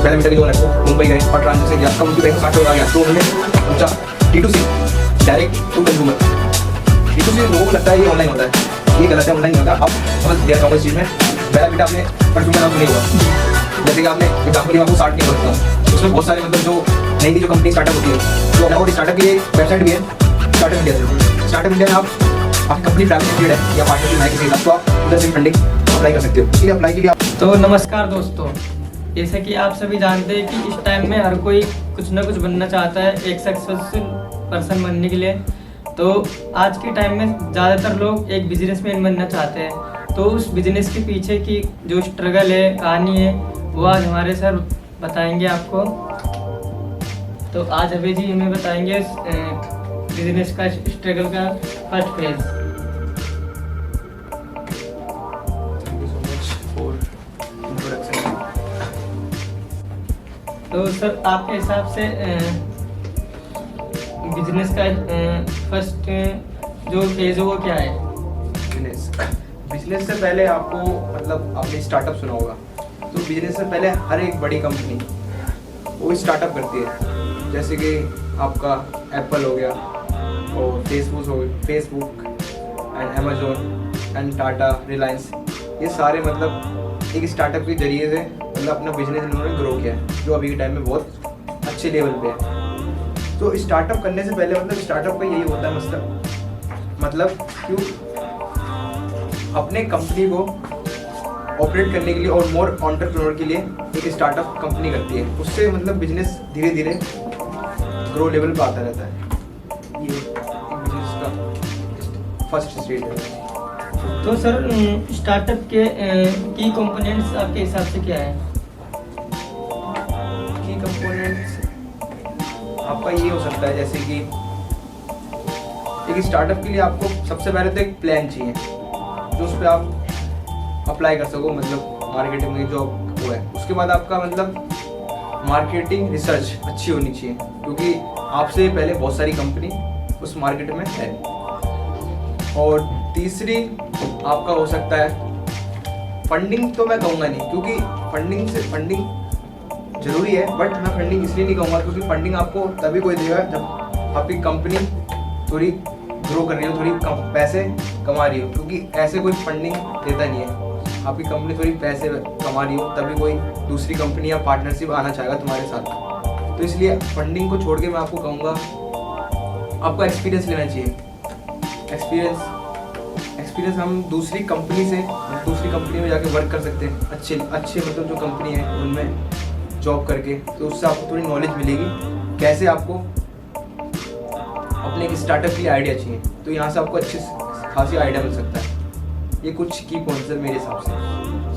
पहले मीटर की जो है मुंबई गए और ट्रांजेक्शन किया, तब उनकी बैंक में 60 आ गया, तो उन्होंने सोचा D2C direct to consumer. D2C लोगों को लगता है ये ऑनलाइन होता है, ये गलत है, ऑनलाइन होता है। अब समझ दिया था इस चीज़ में। पहला बेटा आपने कंज्यूमर नाम नहीं हुआ, जैसे कि आपने एग्जाम्पल की आपको 60 नहीं बोलता हूँ, उसमें बहुत सारे मतलब जो नई जो कंपनी स्टार्टअप होती है, तो और स्टार्टअप की एक वेबसाइट भी है स्टार्टअप इंडिया से। स्टार्टअप इंडिया में आपकी कंपनी प्राइवेट लिमिटेड है या पार्टनरशिप है किसी के साथ, तो आप उधर से फंडिंग अप्लाई कर सकते हो। इसलिए अप्लाई के लिए आप तो नमस्कार दोस्तों, जैसे कि आप सभी जानते हैं कि इस टाइम में हर कोई कुछ ना कुछ बनना चाहता है एक सक्सेसफुल पर्सन बनने के लिए। तो आज के टाइम में ज़्यादातर लोग एक बिजनेसमैन बनना चाहते हैं। तो उस बिजनेस के पीछे की जो स्ट्रगल है, कहानी है, वो आज हमारे सर बताएंगे आपको। तो आज अभय जी हमें बताएंगे बिजनेस का स्ट्रगल का फर्स्ट फेज। तो सर आपके हिसाब से बिजनेस का फर्स्ट जो फेज है वो क्या है? बिजनेस से पहले आपको मतलब आपने स्टार्टअप सुना होगा, तो बिजनेस से पहले हर एक बड़ी कंपनी वो स्टार्टअप करती है। जैसे कि आपका एप्पल हो गया और Facebook and Amazon and Tata, Reliance, ये सारे मतलब एक स्टार्टअप के जरिए से मतलब अपना बिजनेस इन्होंने ग्रो किया है, जो अभी के टाइम में बहुत अच्छे लेवल पे है। तो स्टार्टअप करने से पहले मतलब स्टार्टअप का यही होता है मतलब क्यों अपने कंपनी को ऑपरेट करने के लिए और मोर एंटरप्रेन्योर के लिए एक स्टार्टअप कंपनी करती है। उससे मतलब बिजनेस धीरे धीरे ग्रो लेवल पे आता रहता है। ये बिजनेस का फर्स्ट स्टेज है। तो सर स्टार्टअप के की कंपोनेंट्स आपके हिसाब से क्या है? की कंपोनेंट्स आपका ये हो सकता है जैसे कि एक स्टार्टअप के लिए आपको सबसे पहले तो एक प्लान चाहिए, जो उस पर आप अप्लाई कर सको, मतलब मार्केटिंग में जो वो है। उसके बाद आपका मतलब मार्केटिंग रिसर्च अच्छी होनी चाहिए, क्योंकि आपसे पहले बहुत सारी कंपनी उस मार्केट में है। और तीसरी आपका हो सकता है फंडिंग। तो मैं कहूँगा नहीं, क्योंकि फंडिंग जरूरी है, बट मैं फंडिंग इसलिए नहीं कहूँगा क्योंकि फंडिंग आपको तभी कोई देगा जब आपकी कंपनी थोड़ी ग्रो कर रही हो, थोड़ी कम पैसे कमा रही हो। क्योंकि ऐसे कोई फंडिंग देता नहीं है, आपकी कंपनी थोड़ी पैसे कमा रही हो तभी कोई दूसरी कंपनी या पार्टनरशिप आना चाहेगा तुम्हारे साथ। तो इसलिए फंडिंग को छोड़ के मैं आपको कहूँगा आपको एक्सपीरियंस लेना चाहिए। एक्सपीरियंस हम दूसरी कंपनी में जाके वर्क कर सकते हैं, अच्छे मतलब जो कंपनी है उनमें जॉब करके। तो उससे आपको थोड़ी नॉलेज मिलेगी कैसे आपको अपने एक स्टार्टअप के लिए आइडिया चाहिए। तो यहाँ से आपको अच्छी खासी आइडिया मिल सकता है। ये कुछ की पॉइंट्स है मेरे हिसाब से।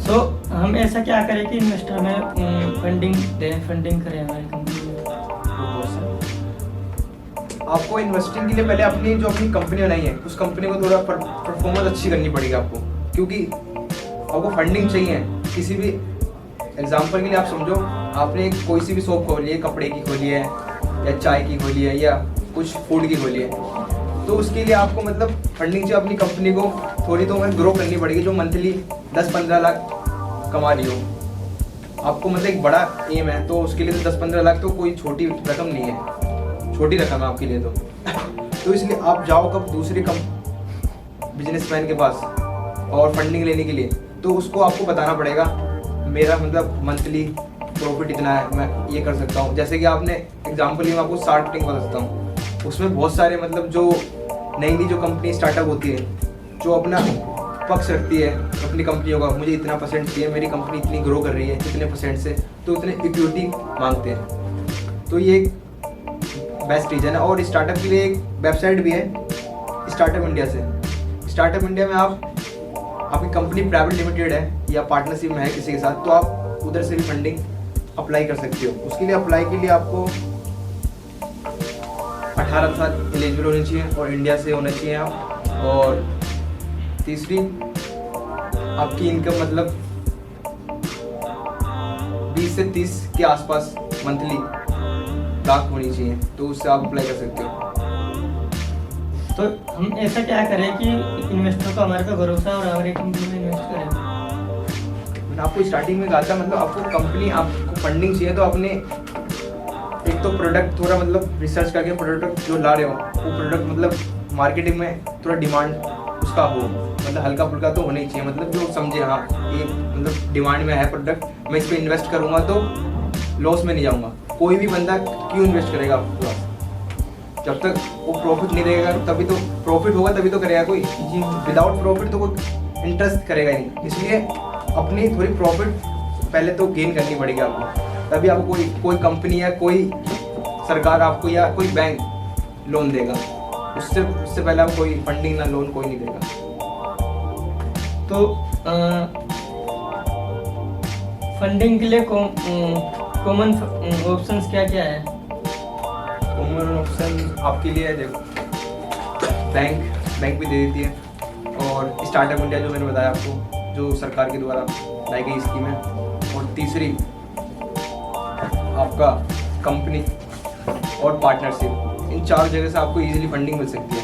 सो हम ऐसा क्या करें कि इन्वेस्टर में फंडिंग करें हमारी कंपनी में? आपको इन्वेस्टिंग के लिए पहले अपनी कंपनी बनाई है उस कंपनी को थोड़ा परफॉर्मेंस अच्छी करनी पड़ेगी आपको, क्योंकि आपको फंडिंग चाहिए। किसी भी एग्जांपल के लिए आप समझो, आपने कोई सी भी शॉप खोली है, कपड़े की खोली है या चाय की खोली है या कुछ फूड की खोली है, तो उसके लिए आपको मतलब फंडिंग चाहिए। अपनी कंपनी को थोड़ी तो ग्रो करनी पड़ेगी, जो मंथली 10-15 लाख कमा रही हो। आपको मतलब एक बड़ा एम है, तो उसके लिए तो 10-15 लाख तो कोई छोटी रकम नहीं है, छोटी रकम है आपके लिए। तो इसलिए आप जाओ कब दूसरे बिजनेसमैन के पास और फंडिंग लेने के लिए, तो उसको आपको बताना पड़ेगा मेरा मतलब मंथली प्रॉफिट इतना है, मैं ये कर सकता हूँ। जैसे कि आपने एग्जांपल ही मैं आपको शार्क टैंक बता सकता हूँ। उसमें बहुत सारे मतलब जो नई जो कंपनी स्टार्टअप होती है, जो अपना पक्ष रखती है अपनी कंपनियों का, मुझे इतना परसेंट चाहिए, मेरी कंपनी इतनी ग्रो कर रही है इतने परसेंट से, तो इतने इक्विटी मांगते हैं। तो ये एक बेस्ट रीजन है। और स्टार्टअप के लिए एक वेबसाइट भी है स्टार्टअप इंडिया से। स्टार्टअप इंडिया में आपकी कंपनी प्राइवेट लिमिटेड है या पार्टनरशिप में है किसी के साथ, तो आप उधर से भी फंडिंग अप्लाई कर सकते हो। उसके लिए अप्लाई के लिए आपको 18 साल एलिजिबल होनी चाहिए और इंडिया से होना चाहिए आप। और तीसरी आपकी इनकम मतलब 20 से 30 के आसपास मंथली लाख होनी चाहिए, तो उससे आप अप्लाई कर सकते हो। तो हम ऐसा क्या करें कि इन्वेस्टर को हमारे पे भरोसा और हमारी कंपनी में इन्वेस्ट करें? आपको स्टार्टिंग में कहा था, मतलब आपको कंपनी, आपको फंडिंग चाहिए तो अपने एक तो प्रोडक्ट थोड़ा मतलब रिसर्च करके प्रोडक्ट जो ला रहे हो वो प्रोडक्ट मतलब मार्केटिंग में थोड़ा डिमांड उसका हो, मतलब हल्का फुल्का तो होना ही चाहिए, मतलब जो समझे हाँ ये मतलब डिमांड में है प्रोडक्ट, मैं इस पर इन्वेस्ट करूँगा तो लॉस में नहीं जाऊँगा। कोई भी बंदा क्यों इन्वेस्ट करेगा आपके पास, जब तक वो प्रॉफिट नहीं देगा तभी तो, प्रॉफिट होगा तभी तो करेगा कोई जी, विदाउट प्रॉफिट तो कोई इंटरेस्ट करेगा ही नहीं। इसलिए अपनी थोड़ी प्रॉफिट पहले तो गेन करनी पड़ेगी आपको, तभी आपको कोई कंपनी या कोई सरकार आपको या कोई बैंक लोन देगा। उससे पहले आपको कोई फंडिंग ना लोन कोई नहीं देगा। तो फंडिंग के लिए कॉमन ऑप्शंस क्या क्या है? कॉमन ऑप्शन आपके लिए है, देखो बैंक भी दे देती है, और स्टार्टअप इंडिया जो मैंने बताया आपको, जो सरकार के द्वारा लाई गई स्कीम है, और तीसरी आपका कंपनी और पार्टनरशिप, इन 4 जगह से आपको इजीली फंडिंग मिल सकती है।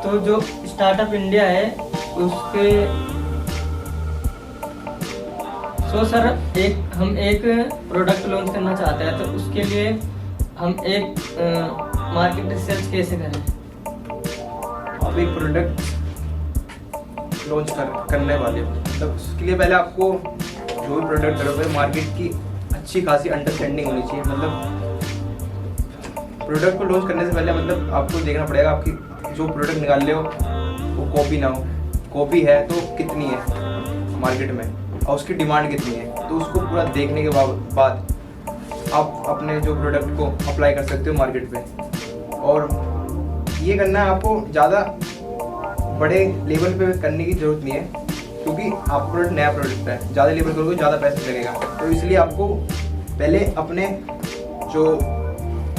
तो जो स्टार्टअप इंडिया है उसके सर हम एक प्रोडक्ट लॉन्च करना चाहते हैं, तो उसके लिए हम एक मार्केट रिसर्च कैसे करें? आप एक प्रोडक्ट लॉन्च करने वाले हो, मतलब उसके लिए पहले आपको जो भी प्रोडक्ट करोगे मार्केट की अच्छी खासी अंडरस्टैंडिंग होनी चाहिए। मतलब प्रोडक्ट को लॉन्च करने से पहले मतलब आपको देखना पड़ेगा आपकी जो प्रोडक्ट निकाल रहे हो वो कॉपी ना हो, कॉपी है तो कितनी है मार्केट में और उसकी डिमांड कितनी है, तो उसको पूरा देखने के बाद आप अपने जो प्रोडक्ट को अप्लाई कर सकते हो मार्केट पे। और ये करना है आपको ज़्यादा बड़े लेवल पे करने की ज़रूरत नहीं है, क्योंकि आपका प्रोडक्ट नया प्रोडक्ट है, ज़्यादा लेवल करोगे ज़्यादा पैसा लगेगा। तो इसलिए आपको पहले अपने जो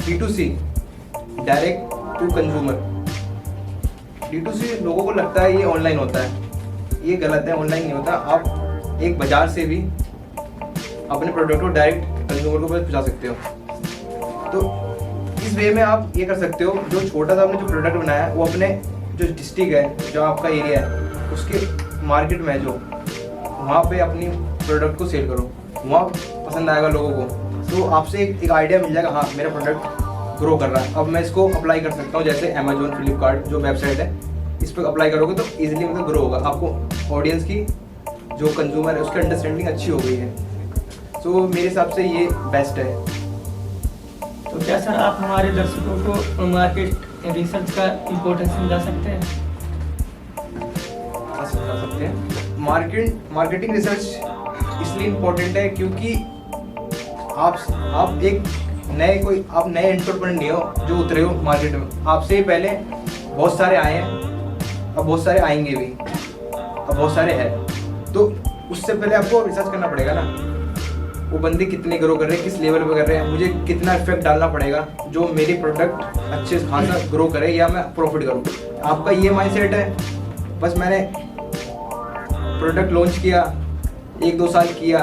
D2C direct to consumer, D2C लोगों को लगता है ये ऑनलाइन होता है, ये गलत है, ऑनलाइन नहीं होता। आप एक बाजार से भी अपने प्रोडक्ट को डायरेक्ट कंज्यूमर को पहुंचा सकते हो। तो इस वे में आप ये कर सकते हो, जो छोटा सा आपने जो प्रोडक्ट बनाया है वो अपने जो डिस्ट्रिक्ट है, जो आपका एरिया है, उसके मार्केट में जो वहाँ पे अपनी प्रोडक्ट को सेल करो, वहाँ पसंद आएगा लोगों को, तो आपसे एक आइडिया मिल जाएगा, हाँ मेरा प्रोडक्ट ग्रो कर रहा है, अब मैं इसको अप्लाई कर सकता हूँ। जैसे अमेजोन, फ्लिपकार्ट जो वेबसाइट है, इस पर अप्लाई करोगे तो इजीली मतलब ग्रो होगा। आपको ऑडियंस की जो कंज्यूमर है उसकी अंडरस्टैंडिंग अच्छी हो गई है, तो मेरे हिसाब से ये बेस्ट है। तो क्या सर आप हमारे दर्शकों को मार्केट रिसर्च का इम्पोर्टेंस समझा सकते हैं? सकते हैं। मार्केटिंग रिसर्च इसलिए इम्पोर्टेंट है क्योंकि आप एक आप नए एंटरप्रेन्योर नहीं हो जो उतरे हो मार्केट में, आपसे पहले बहुत सारे आए हैं, अब बहुत सारे आएंगे भी, अब बहुत सारे हैं, तो उससे पहले आपको रिसर्च करना पड़ेगा ना, वो बंदे कितने ग्रो कर रहे हैं, किस लेवल पे कर रहे हैं, मुझे कितना इफेक्ट डालना पड़ेगा जो मेरी प्रोडक्ट अच्छे खासा ग्रो करे या मैं प्रॉफिट करूँ। आपका ये माइंडसेट है, बस मैंने प्रोडक्ट लॉन्च किया, 1-2 साल किया,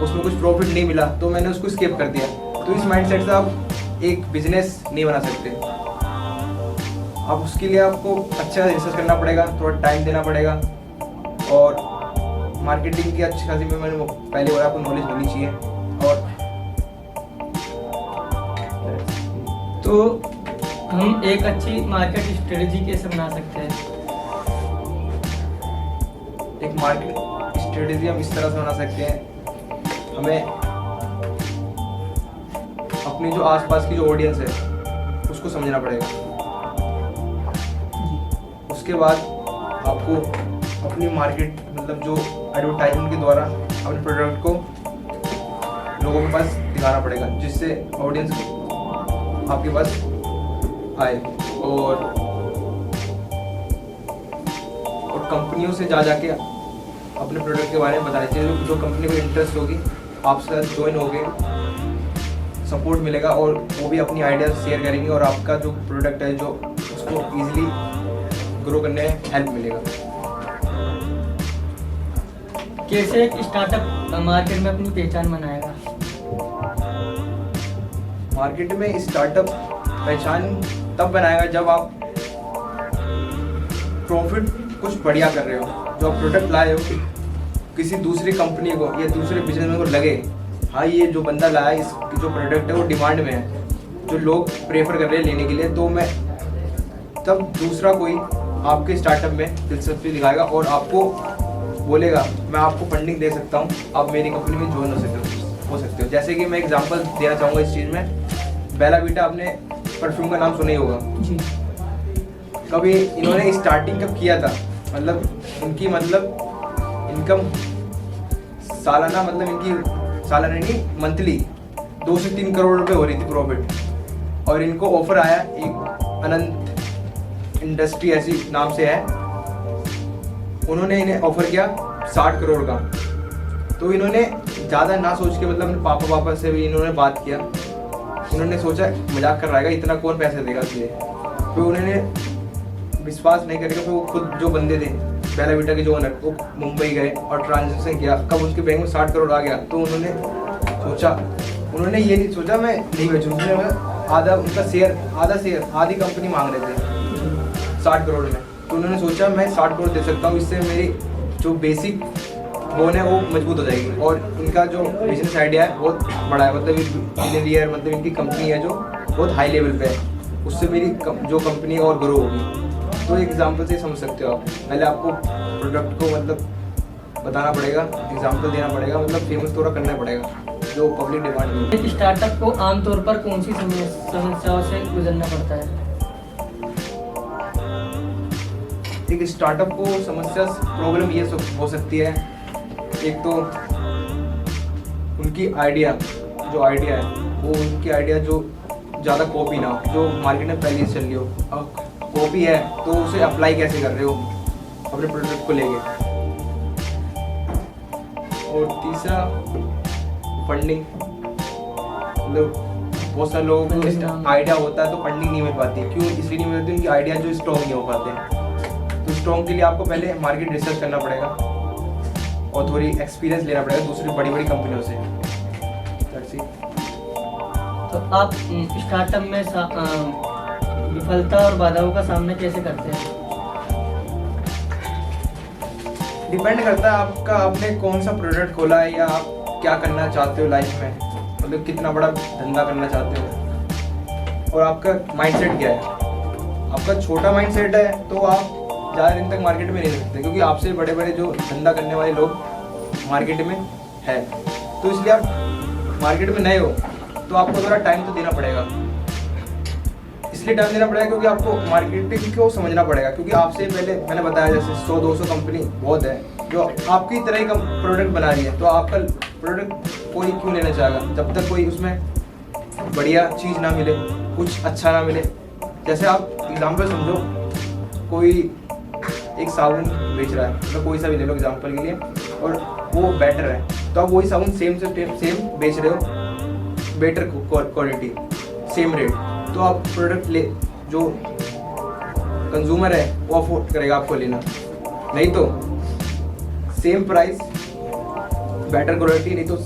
उसमें कुछ प्रॉफिट नहीं मिला तो मैंने उसको स्किप कर दिया, तो इस माइंडसेट से आप एक बिजनेस नहीं बना सकते। अब उसके लिए आपको अच्छा रिसर्च करना पड़ेगा, थोड़ा टाइम देना पड़ेगा, और मार्केटिंग की अच्छी खासी मैंने पहले बोला आपको नॉलेज होनी चाहिए। और तो हम एक अच्छी मार्केट स्ट्रेटजी कैसे बना सकते हैं? एक मार्केट स्ट्रेटजी हम इस तरह से बना सकते हैं, हमें अपनी जो आसपास की जो ऑडियंस है उसको समझना पड़ेगा। उसके बाद आपको अपनी मार्केट मतलब जो एडवर्टाइजमेंट के द्वारा अपने प्रोडक्ट को लोगों के पास दिखाना पड़ेगा, जिससे ऑडियंस आपके पास आए, और कंपनियों से जाके अपने प्रोडक्ट के बारे में बताना चाहिए। जो कंपनी को इंटरेस्ट होगी आपसे साथ ज्वाइन होगे, सपोर्ट मिलेगा, और वो भी अपनी आइडिया शेयर करेंगे, और आपका जो प्रोडक्ट है जो उसको ईजिली ग्रो करने में हेल्प मिलेगा। कैसे एक स्टार्टअप मार्केट में अपनी पहचान बनाएगा? मार्केट में स्टार्टअप पहचान तब बनाएगा जब आप प्रॉफिट कुछ बढ़िया कर रहे हो, जो आप प्रोडक्ट लाए हो, किसी दूसरी कंपनी को या दूसरे बिजनेसमैन को लगे हाँ ये जो बंदा लाया है इसकी जो प्रोडक्ट है वो डिमांड में है, जो लोग प्रेफर कर रहे हैं लेने के लिए, तो मैं तब दूसरा कोई आपके स्टार्टअप में दिलचस्पी दिखाएगा और आपको बोलेगा मैं आपको फंडिंग दे सकता हूँ, आप मेरी कंपनी में ज्वाइन हो सकते हो। जैसे कि मैं एग्जांपल देना चाहूँगा इस चीज़ में, बेला वीटा आपने परफ्यूम का नाम सुना ही होगा जी। कभी इन्होंने स्टार्टिंग कब किया था, मतलब इनकी इनकम सालाना, मतलब इनकी सालाना नहीं मंथली 2 से 3 करोड़ रुपए हो रही थी प्रॉफिट, और इनको ऑफर आया एक अनंत इंडस्ट्री ऐसी नाम से है, उन्होंने इन्हें ऑफर किया 60 करोड़ का। तो इन्होंने ज़्यादा ना सोच के, मतलब अपने पापा से भी इन्होंने बात किया, उन्होंने सोचा मजाक कर रहेगा, इतना कौन पैसे देगा तुझे। फिर उन्होंने विश्वास नहीं करके फिर वो खुद जो बंदे थे बेला वीटा के जो ओनर, वो मुंबई गए और ट्रांजेक्शन किया, कब उनके बैंक में 60 करोड़ आ गया। तो उन्होंने सोचा, उन्होंने ये नहीं सोचा मैं नहीं बेचूंगा, आधा उनका शेयर, आधी कंपनी मांग रहे थे 60 करोड़ में। तो उन्होंने सोचा मैं 60 करोड़ दे सकता हूँ, इससे मेरी जो बेसिक बोन है वो मजबूत हो जाएगी, और इनका जो बिजनेस आइडिया है बहुत बड़ा है, मतलब इंजीनियर, मतलब इनकी कंपनी है जो बहुत हाई लेवल पे है, उससे मेरी जो कंपनी है और ग्रो होगी। तो एग्जाम्पल से समझ सकते हो आप, पहले आपको प्रोडक्ट को मतलब बताना पड़ेगा, एग्जाम्पल देना पड़ेगा, मतलब फेमस थोड़ा करना पड़ेगा जो पब्लिक डिमांड में। एक स्टार्टअप को आमतौर पर कौन सी समस्याओं से गुजरना पड़ता है? एक स्टार्टअप को समस्या प्रॉब्लम ये हो सकती है, एक तो उनकी आइडिया है वो उनकी आइडिया जो ज़्यादा कॉपी ना हो, जो मार्केट में पहले से चल रही हो। अब कॉपी है तो उसे अप्लाई कैसे कर रहे हो अपने प्रोडक्ट को लेके। और तीसरा फंडिंग, मतलब बहुत सारे लोगों को आइडिया होता है तो फंडिंग नहीं मिल पाती, क्यों इसलिए नहीं मिलती, उनकी आइडिया जो स्ट्रॉन्ग नहीं हो पाते। तो स्ट्रॉन्ग के लिए आपको पहले मार्केट रिसर्च करना पड़ेगा और थोड़ी एक्सपीरियंस लेना पड़ेगा दूसरी बड़ी कंपनियों से। तो आप स्टार्टअप में विफलता और बाधाओं का सामना कैसे करते हैं? डिपेंड करता है आपका, आपने कौन सा प्रोडक्ट खोला है या आप क्या करना चाहते हो लाइफ में, मतलब कितना बड़ा धंधा करना चाहते हो और आपका माइंडसेट क्या है। आपका छोटा माइंडसेट है तो आप ज़्यादा दिन तक मार्केट में नहीं रह सकते, क्योंकि आपसे बड़े बड़े जो धंधा करने वाले लोग मार्केट में है, तो इसलिए आप मार्केट में नए हो तो आपको थोड़ा टाइम तो देना पड़ेगा। इसलिए टाइम देना पड़ेगा क्योंकि आपको मार्केटिंग को समझना पड़ेगा, क्योंकि आपसे पहले मैंने बताया जैसे 100-200 कंपनी बहुत है जो आपकी तरह ही प्रोडक्ट बना रही है, तो आपका प्रोडक्ट कोई क्यों लेना चाहेगा जब तक कोई उसमें बढ़िया चीज़ ना मिले, कुछ अच्छा ना मिले। जैसे आप एग्जाम्पल समझो, कोई एक साबुन बेच रहा है, तो कोई सा भी ले लो एग्जाम्पल के लिए, और वो बेटर है, तो आप वही साबुन सेम बेच रहे हो, बेटर क्वालिटी सेम रेट, तो आप प्रोडक्ट ले जो कंज्यूमर है वो अफोर्ड करेगा आपको लेना। नहीं तो सेम प्राइस बेटर क्वालिटी, नहीं तो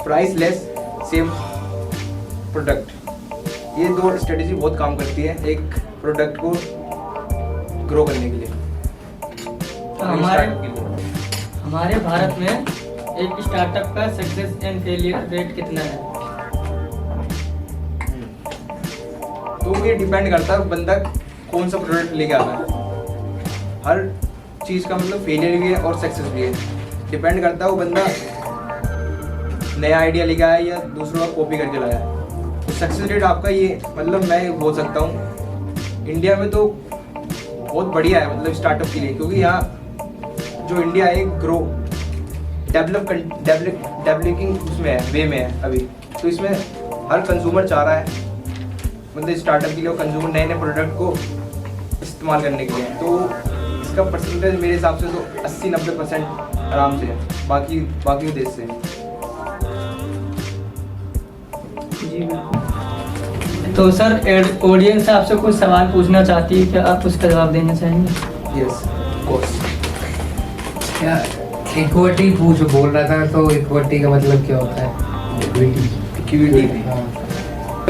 प्राइस लेस सेम प्रोडक्ट। ये दो स्ट्रेटेजी बहुत काम करती है एक प्रोडक्ट को ग्रो करने के लिए। तो हमारे भारत में एक स्टार्टअप का सक्सेस एंड फेलियर रेट कितना है? तो ये डिपेंड करता है बंदा कौन सा प्रोडक्ट लेके आता है। हर चीज़ का मतलब फेलियर भी है और सक्सेस भी है, डिपेंड करता है वो बंदा नया आइडिया लेके आया या दूसरों का कॉपी करके लाया। तो सक्सेस रेट आपका ये, मतलब मैं बोल सकता हूँ इंडिया में तो बहुत बढ़िया है, मतलब स्टार्टअप के लिए, क्योंकि यहाँ जो इंडिया है ग्रो डेवलपिंग उसमें है, वे में है अभी, तो इसमें हर कंज्यूमर चाह रहा है, मतलब स्टार्टअप के लिए कंज्यूमर नए प्रोडक्ट को इस्तेमाल करने के लिए। तो इसका परसेंटेज मेरे हिसाब से तो 80-90% आराम से है, बाकी देश से। जी बिल्कुल। तो सर ऑडियंस आपसे कुछ सवाल पूछना चाहती है, क्या आप उसका जवाब देना चाहेंगे? Yes of course. क्या इक्विटी बोल रहा था, तो इक्विटी का मतलब क्या होता है? इक्विटी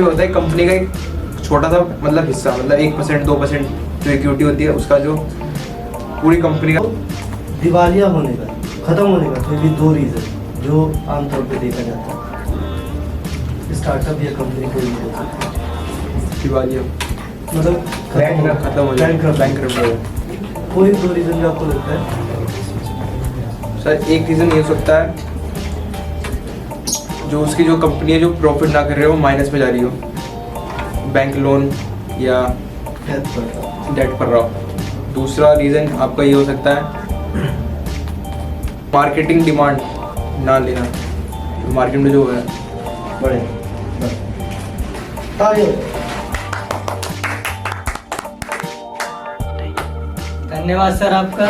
होता है कंपनी का एक छोटा सा मतलब हिस्सा, मतलब 1% 2% जो इक्विटी होती है उसका जो पूरी कंपनी का दिवालिया होने का, खत्म होने का कोई भी 2 रीज़न जो आमतौर पे देखा जाता है स्टार्टअप या कंपनी कोई भी हो सकती है। दिवालिया मतलब खत्म हो जाए, Bankrupt। bankrupt हो जाए। कोई 2 रीज़न जो आपको लगता है? सर एक रीज़न ये हो सकता है जो उसकी जो कंपनी है जो प्रॉफिट ना कर रही हो, वो माइनस में जा रही हो, बैंक लोन या हेल्प करता है। डेट पर रहा हो। दूसरा रीज़न आपका ये हो सकता है मार्केटिंग डिमांड ना लेना, मार्केट में जो है बड़े आगे धन्यवाद सर आपका।